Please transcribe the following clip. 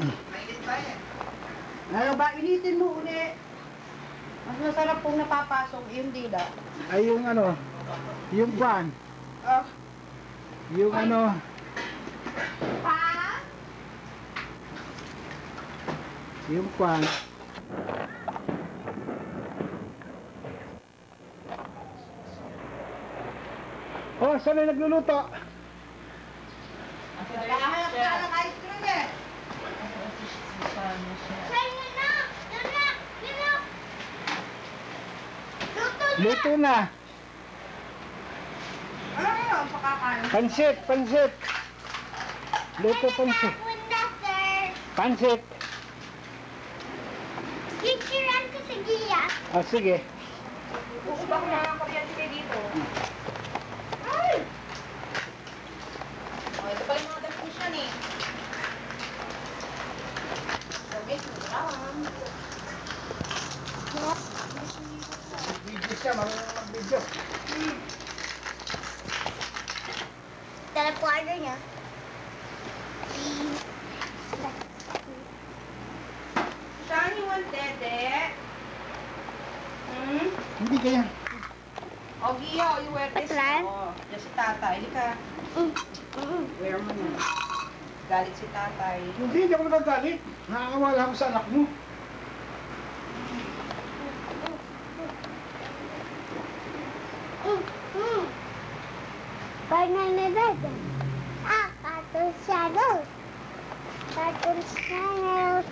Mainit pa eh. Ano ba, initin mo uli. Mas masarap kung napapasok yung dila. Ay, yung ano, yung pan. Ah. Yung ano. Pa? Yung pan. Oh, saan na nagluluto? Nakahanap ka ng ice cream eh. Luto na. Ano yun? Ang pakakain. Pansit, pansit. Luto pansit. Pansit. Picturean ko sa Gia. Oh, sige. Ubang na ang kuryente dito. Ay! Oh, ito pala yung mga dagpus yan eh. Sabi, sulam. Video siya, marunong mag-video. Teleporter niya. Saan yung one dede? Hmm? Hindi kaya. O, Gia, o, you wear this. Patran? O, yan si tatay. Halika. Wear mo na. Galit si tatay. Hindi ako nagagalit. Nakakawala ako sa anak mo. Banana Red. Ah, Cartoon Channel. Cartoon Channel.